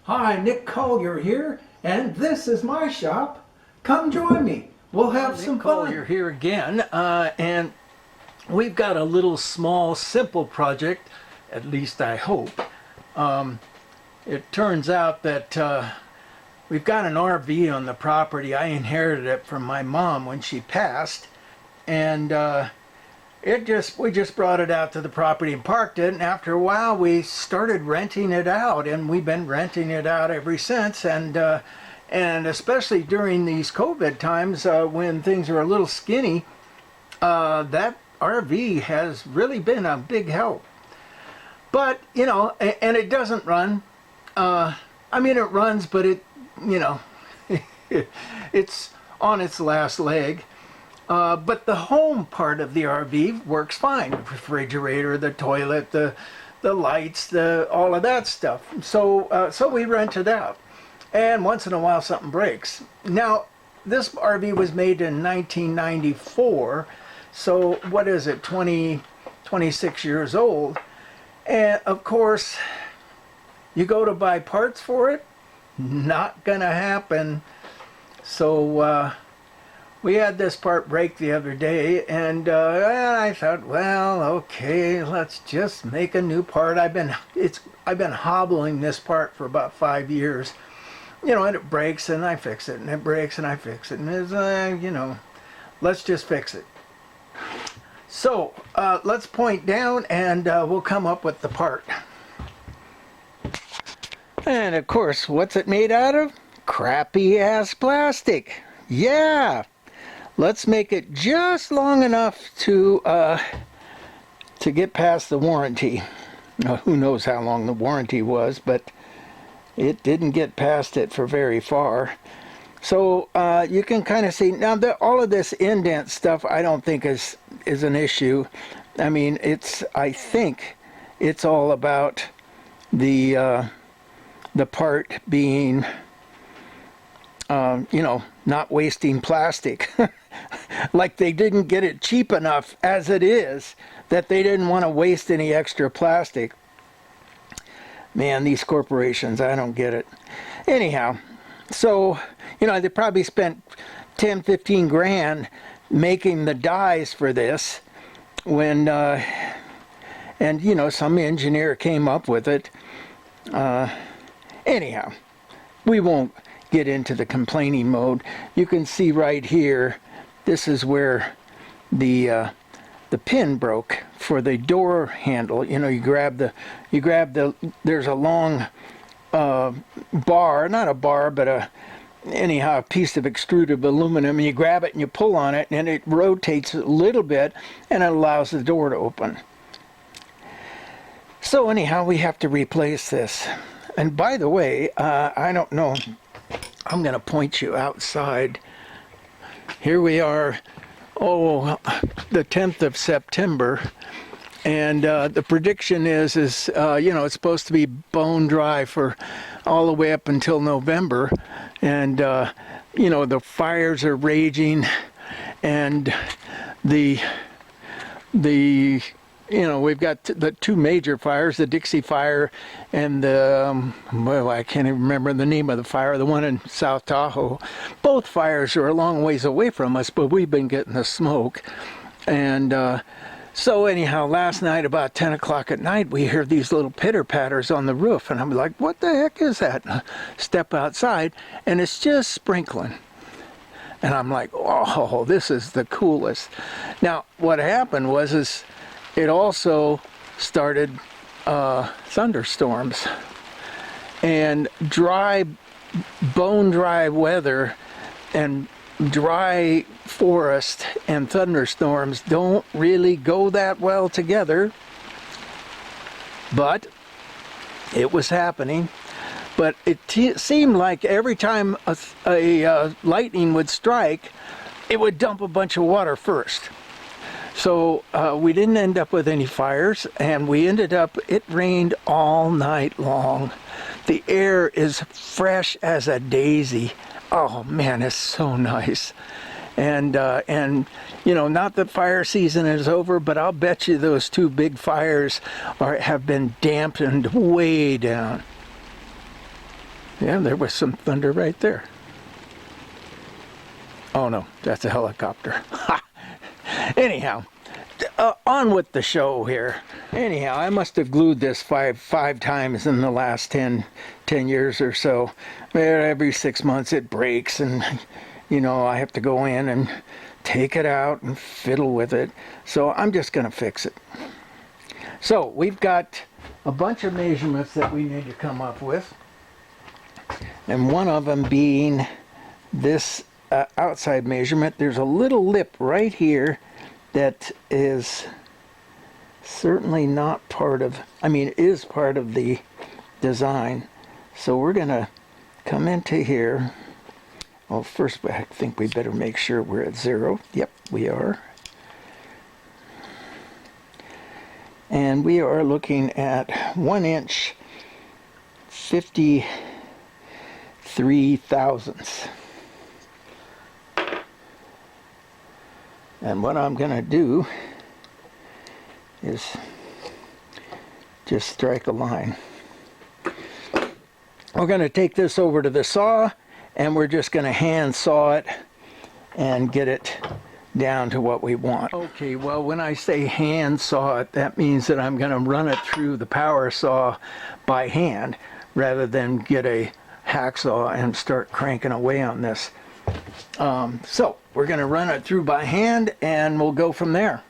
Hi, Nick Collier here, and this is my shop. Come join me. We'll have some fun. Collier here again, and we've got a little small, simple project, at least I hope. It turns out that we've got an RV on the property. I inherited it from my mom when she passed, and we just brought it out to the property and parked it, and after a while we started renting it out, and we've been renting it out ever since. And especially during these COVID times, when things are a little skinny, that RV has really been a big help. But you know, and it doesn't run. I mean, it runs, but it's on its last leg. But the home part of the RV works fine. The refrigerator, the toilet, the lights, all of that stuff. So we rent it out. And once in a while something breaks. Now, this RV was made in 1994. So what is it, 26 years old. And of course, you go to buy parts for it, not gonna happen. So we had this part break the other day, and I thought, well, okay, let's just make a new part. I've been hobbling this part for about 5 years, you know, and it breaks and I fix it, and it breaks and I fix it, and it's you know, let's just fix it. So let's point down, and we'll come up with the part. And of course, what's it made out of? Crappy ass plastic. Yeah. Let's make it just long enough to get past the warranty. Now, who knows how long the warranty was, but it didn't get past it for very far. So you can kind of see now that all of this indent stuff I don't think is an issue. I mean, I think it's all about the part being you know, not wasting plastic. Like they didn't get it cheap enough as it is, that they didn't want to waste any extra plastic. Man, these corporations, I don't get it. Anyhow, so, you know, they probably spent 10, 15 grand making the dies for this when, and, you know, some engineer came up with it. Anyhow, we won't get into the complaining mode. You can see right here, this is where the pin broke for the door handle. You know, you grab the there's a long bar, not a bar, but anyhow, a piece of extruded aluminum, and you grab it and you pull on it, and it rotates a little bit, and it allows the door to open. So anyhow, we have to replace this. And by the way, I don't know, I'm going to point you outside. Here we are, the 10th of September, and the prediction is you know, it's supposed to be bone dry for all the way up until November, and you know, the fires are raging, and the you know, we've got the two major fires, the Dixie Fire and the, well, I can't even remember the name of the fire, the one in South Tahoe. Both fires are a long ways away from us, but we've been getting the smoke. And so anyhow, last night about 10 o'clock at night, we hear these little pitter-patters on the roof, and I'm like, what the heck is that? And I step outside, and it's just sprinkling. And I'm like, oh, this is the coolest. Now, what happened was it also started thunderstorms, and bone dry weather and dry forest and thunderstorms don't really go that well together, but it was happening. But it seemed like every time a lightning would strike, it would dump a bunch of water first. So we didn't end up with any fires, and it rained all night long. The air is fresh as a daisy. Oh man, it's so nice. And you know, not that fire season is over, but I'll bet you those two big fires have been dampened way down. Yeah, there was some thunder right there. Oh no, that's a helicopter. Anyhow, on with the show here. Anyhow, I must have glued this five times in the last 10 years or so. Every 6 months it breaks, and you know, I have to go in and take it out and fiddle with it. So I'm just going to fix it. So we've got a bunch of measurements that we need to come up with, and one of them being this outside measurement. There's a little lip right here that is certainly not part of, I mean, it is part of the design. So we're going to come into here. Well, first I think we better make sure we're at 0. Yep, we are. And we are looking at 1 inch 53 thousandths. And what I'm going to do is just strike a line. We're going to take this over to the saw, and we're just going to hand saw it and get it down to what we want. Okay, well, when I say hand saw it, that means that I'm going to run it through the power saw by hand rather than get a hacksaw and start cranking away on this. So we're going to run it through by hand, and we'll go from there.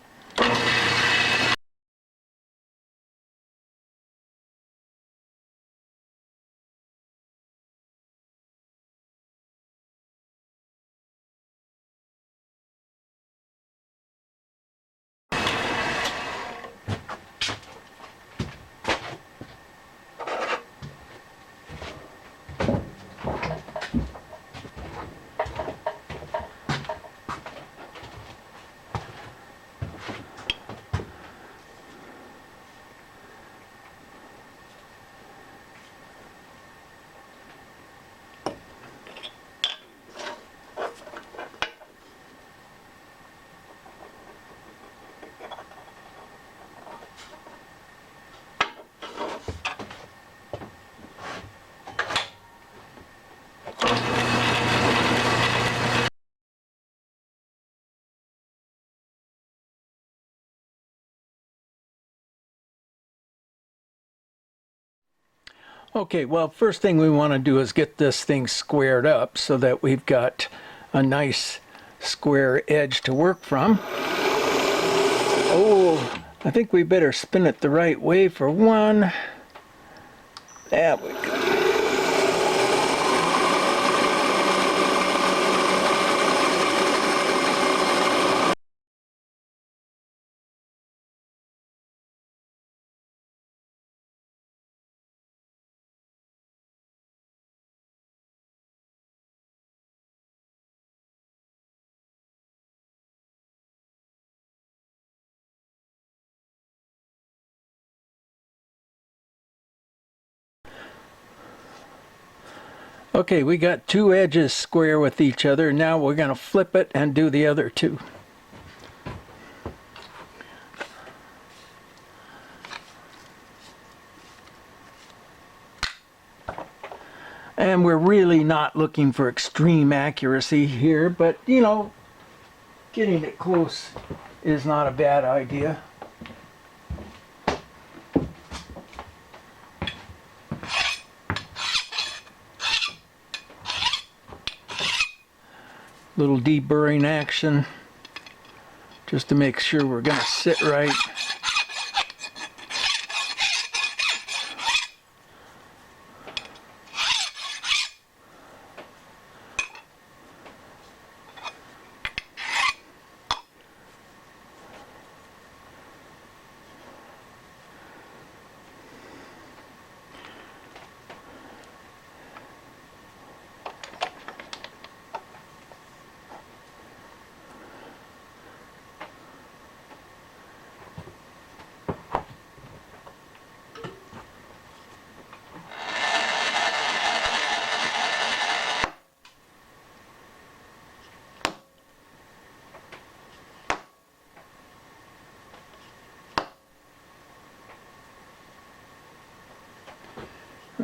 Okay, well, first thing we want to do is get this thing squared up so that we've got a nice square edge to work from. Oh, I think we better spin it the right way for one. There we go. Okay, we got two edges square with each other. Now we're going to flip it and do the other two. And we're really not looking for extreme accuracy here, but you know, getting it close is not a bad idea. Little deburring action just to make sure we're going to sit right.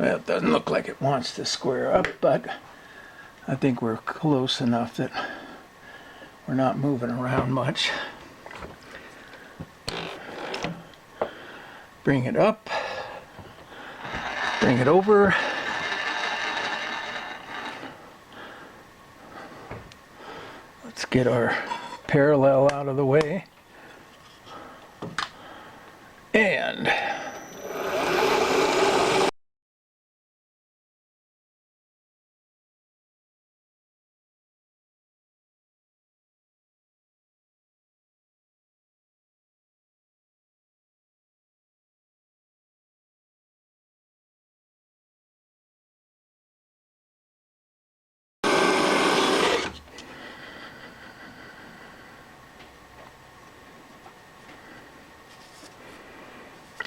Well, it doesn't look like it wants to square up, but I think we're close enough that we're not moving around much. Bring it up, bring it over. Let's get our parallel out of the way. And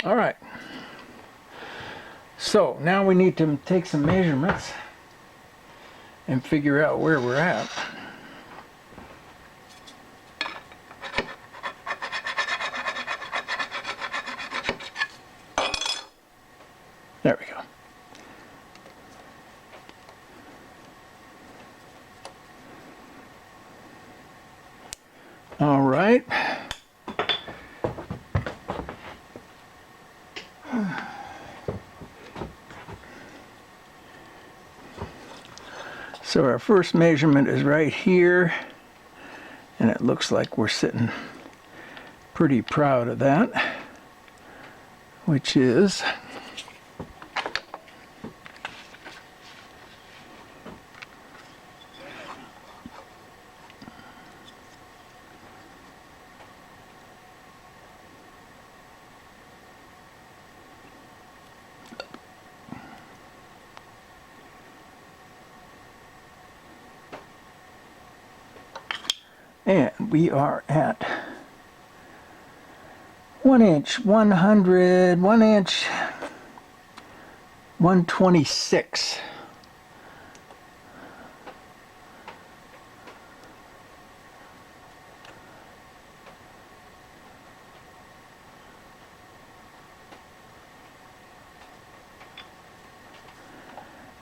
all right. So now we need to take some measurements and figure out where we're at. There we go. All right. So our first measurement is right here, and it looks like we're sitting pretty proud of that, which is and we are at 1 inch, 100, 1 inch, 126.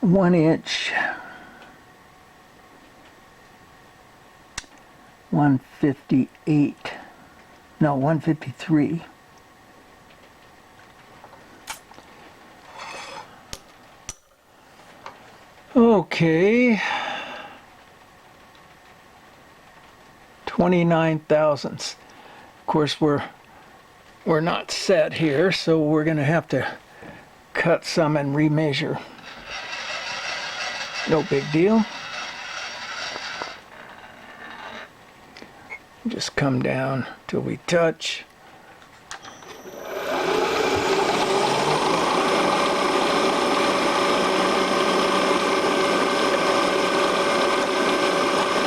One inch, 158, no, 153. Okay, 29 thousandths. Of course, we're not set here, so we're going to have to cut some and remeasure. No big deal. Just come down till we touch.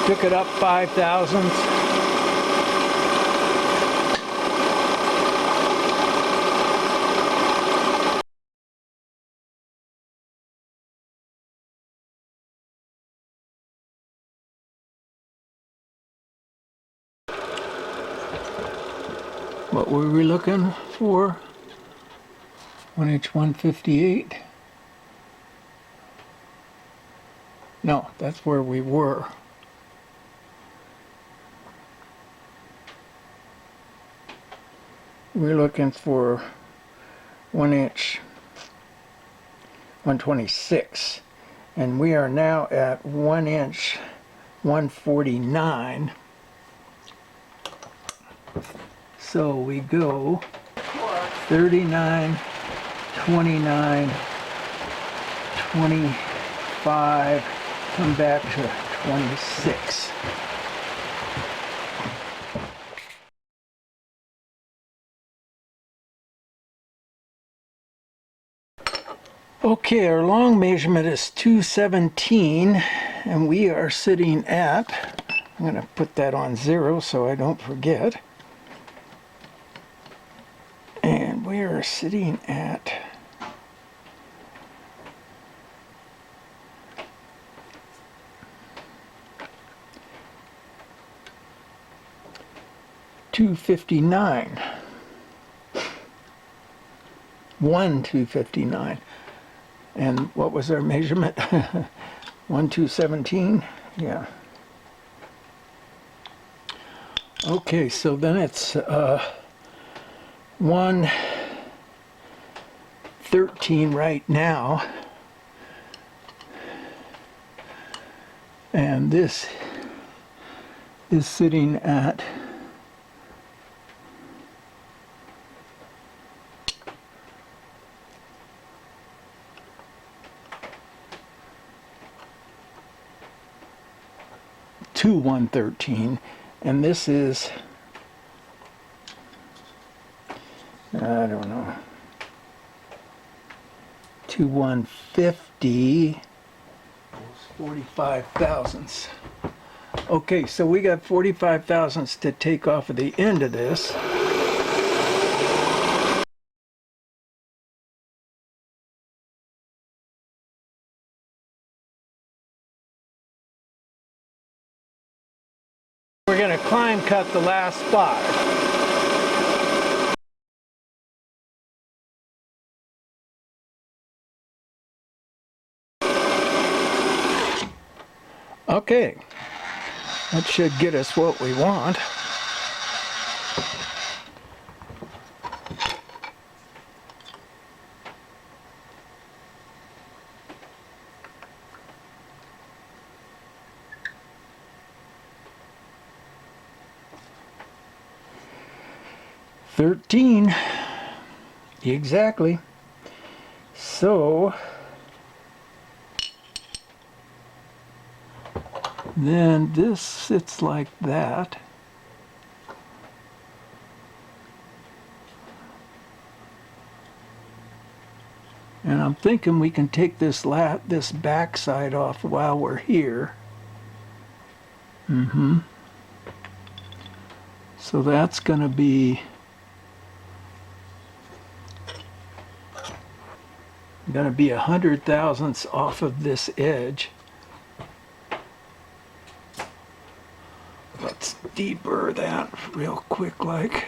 Took it up 5 thousandths. What were we looking for? 1 inch 158. No, that's where we were. We're looking for 1 inch 126, and we are now at 1 inch 149. So we go 39, 29, 25, come back to 26. Okay, our long measurement is 217, and we are sitting at, I'm going to put that on 0 so I don't forget. And we are sitting at 259. 259. And what was our measurement? 1217? Yeah. Okay, so then it's 113 right now. And this is sitting at 113, and this is, I don't know, 150, 45 thousandths. Okay, so we got 45 thousandths to take off of the end of this. We're going to climb cut the last spot. Okay, that should get us what we want. $13, exactly. So then this sits like that. And I'm thinking we can take this back side off while we're here. So that's going to be going to be 100 thousandths off of this edge. Let's deburr that real quick like.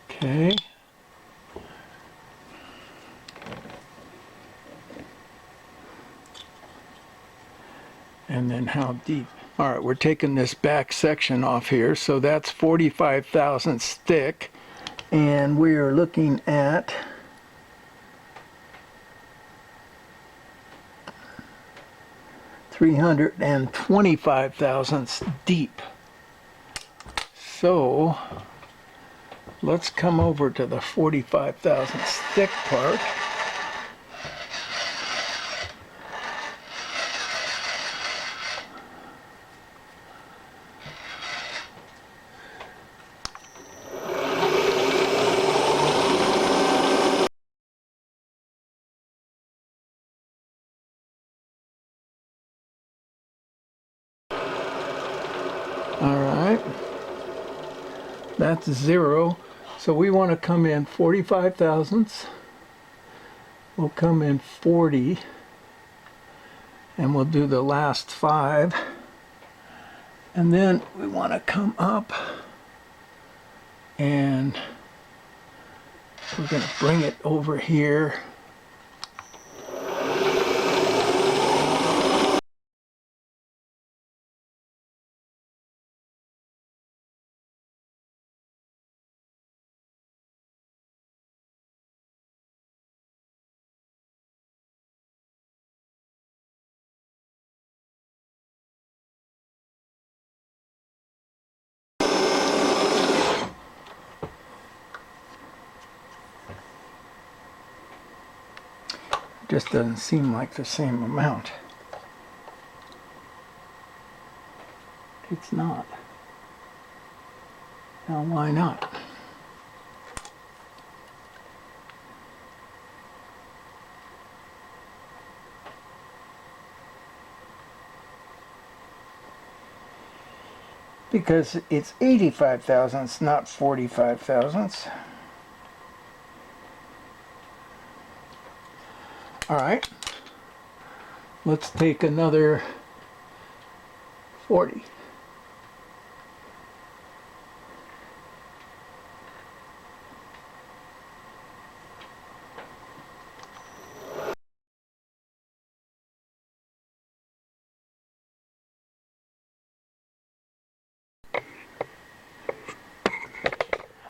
Okay. And then how deep? All right, we're taking this back section off here, so that's 45 thousandths thick, and we are looking at 325 thousandths deep. So let's come over to the 45 thousandths thick part. That's 0. So we want to come in 45 thousandths. We'll come in 40. And we'll do the last 5. And then we want to come up. And we're going to bring it over here. Just doesn't seem like the same amount. It's not. Now why not? Because it's 85 thousandths, not 45 thousandths. All right, let's take another 40.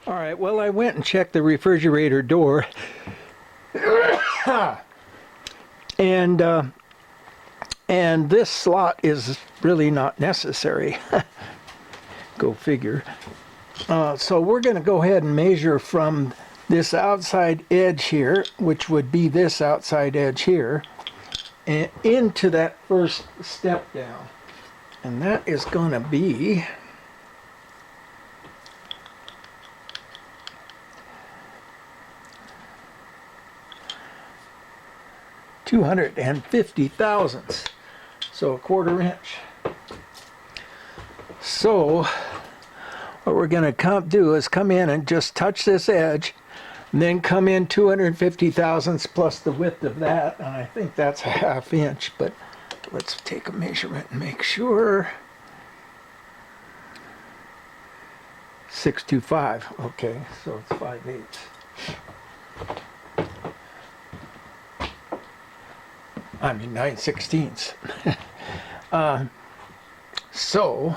All right, well, I went and checked the refrigerator door. and this slot is really not necessary. Go figure. So we're going to go ahead and measure from this outside edge here, which would be this outside edge here, and into that first step down. And that is going to be 250 thousandths, so 1/4 inch. So what we're going to do is come in and just touch this edge, and then come in 250 thousandths plus the width of that, and I think that's a 1/2 inch, but let's take a measurement and make sure. 625, okay, so it's 5/8. I mean 9/16. So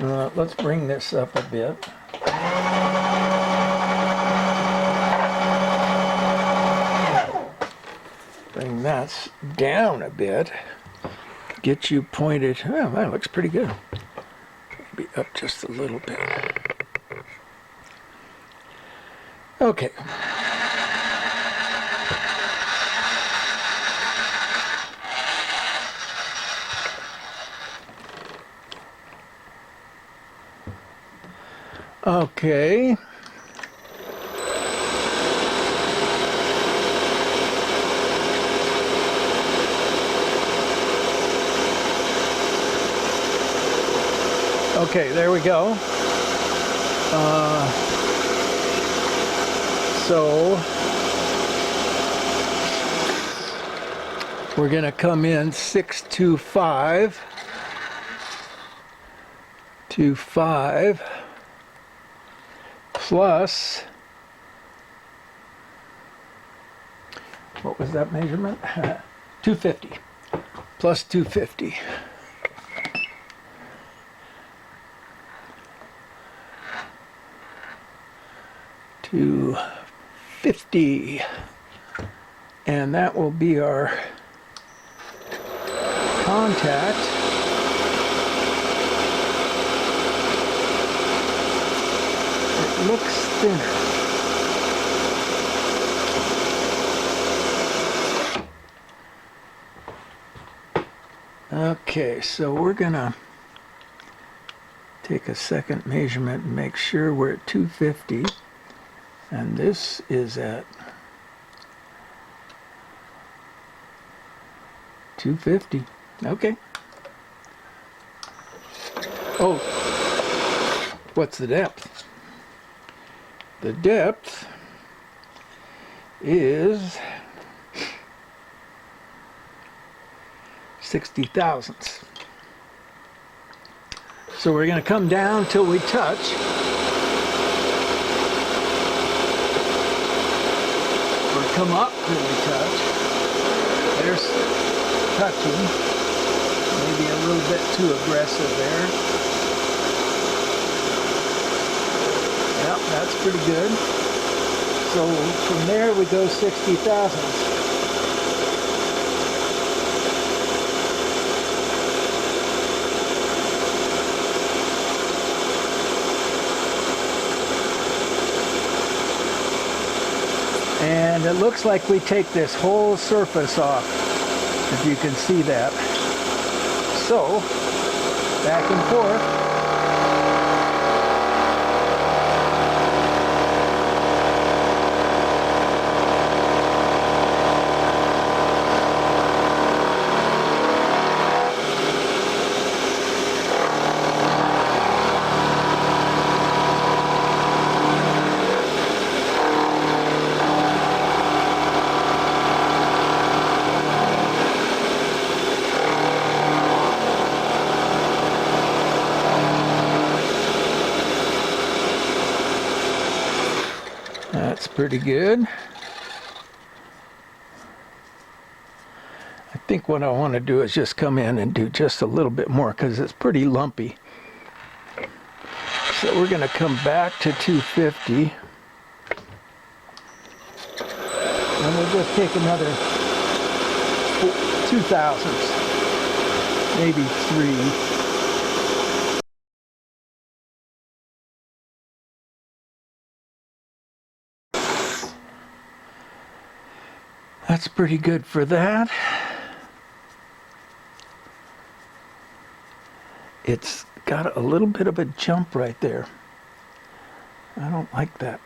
let's bring this up a bit. Bring that down a bit. Get you pointed. Oh, that looks pretty good. Maybe up just a little bit. Okay. Okay. Okay, there we go. So we're going to come in 625 to 5 plus, what was that measurement? 250 plus 250. 250, and that will be our contact. It looks thinner. Okay, so we're gonna take a second measurement and make sure we're at 250. And this is at 250. Okay. Oh, what's the depth? The depth is 60 thousandths. So we're going to come down till we touch. Come up till we touch. There's touching. Maybe a little bit too aggressive there. Yep, that's pretty good. So from there we go 60 thousandths. And it looks like we take this whole surface off, if you can see that. So, back and forth. That's pretty good. I think what I want to do is just come in and do just a little bit more because it's pretty lumpy. So we're going to come back to 250. And we'll just take another 2 thousandths, maybe 3. That's pretty good for that. It's got a little bit of a jump right there. I don't like that.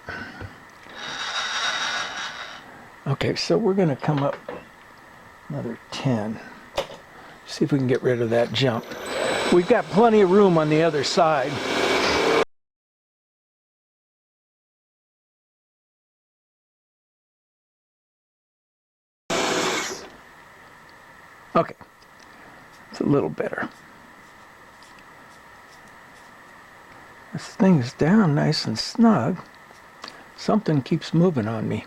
Okay, so we're going to come up another 10. See if we can get rid of that jump. We've got plenty of room on the other side. Okay, it's a little better. This thing's down nice and snug. Something keeps moving on me.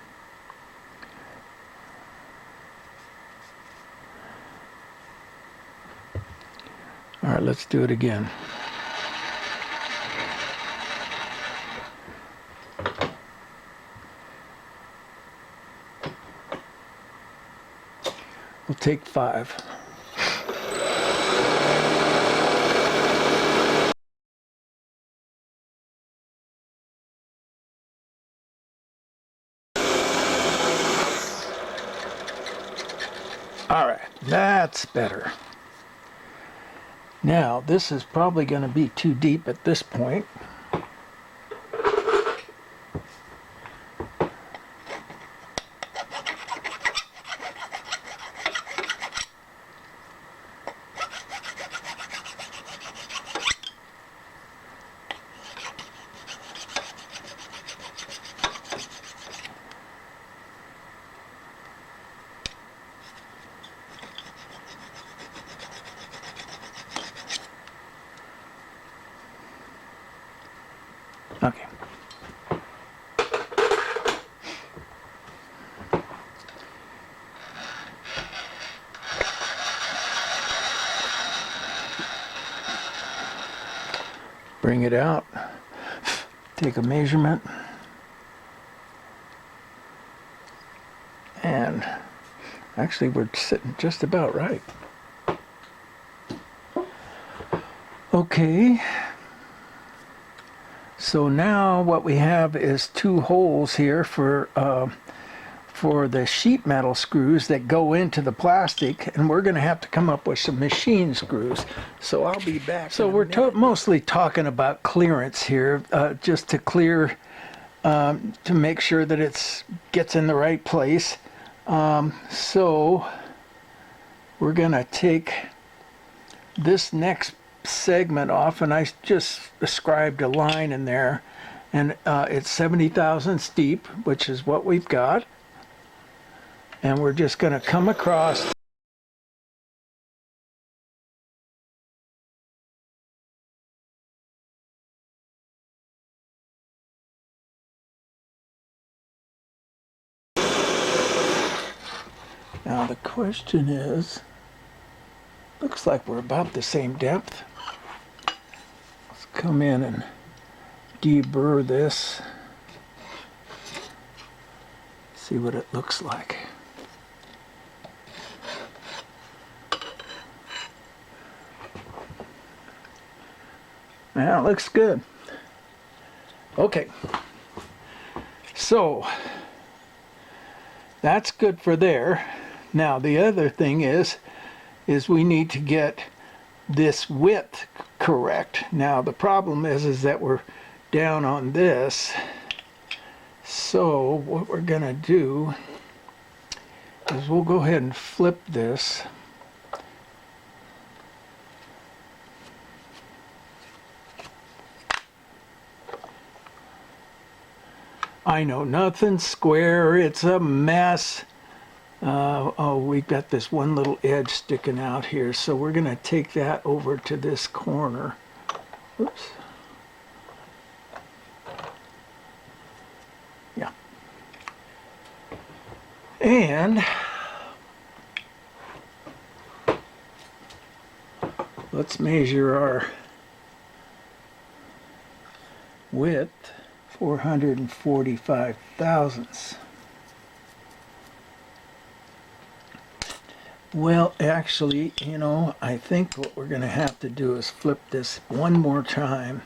All right, let's do it again. We'll take 5. All right, that's better. Now, this is probably going to be too deep at this point. Okay. Bring it out. Take a measurement. And actually we're sitting just about right. Okay. So now what we have is 2 holes here for the sheet metal screws that go into the plastic, and we're going to have to come up with some machine screws. So I'll be back. So we're mostly talking about clearance here, just to clear, to make sure that it gets in the right place. So we're going to take this next segment off, and I just described a line in there, and it's 70 thousandths deep, which is what we've got, and we're just going to come across. Now the question is, looks like we're about the same depth. Let's come in and deburr this. See what it looks like. Now it looks good. Okay. So that's good for there. Now the other thing is we need to get this width correct. Now the problem is that we're down on this. So what we're gonna do is we'll go ahead and flip this. I know, nothing square, it's a mess. Oh, we've got this one little edge sticking out here, so we're going to take that over to this corner. Oops. Yeah. And let's measure width 445 thousandths. Well, actually, you know, I think what we're going to have to do is flip this one more time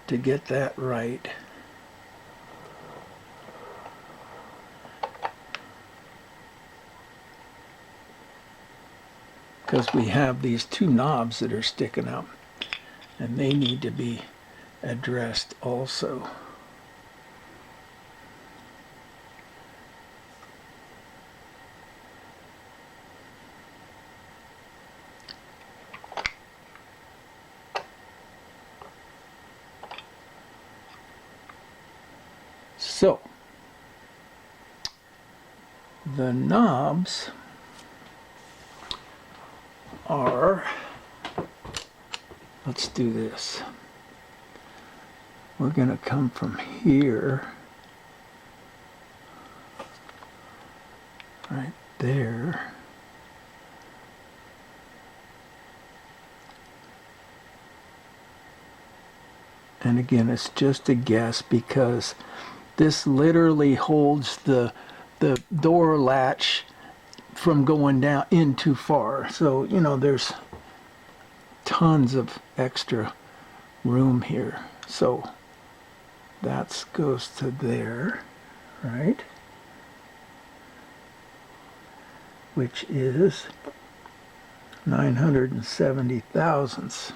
to get that right. Because we have these two knobs that are sticking up, and they need to be addressed also. So, the knobs are, let's do this. We're going to come from here, right there. And again, it's just a guess because this literally holds the door latch from going down in too far. So, you know, there's tons of extra room here. So that goes to there, right? Which is 970 thousandths.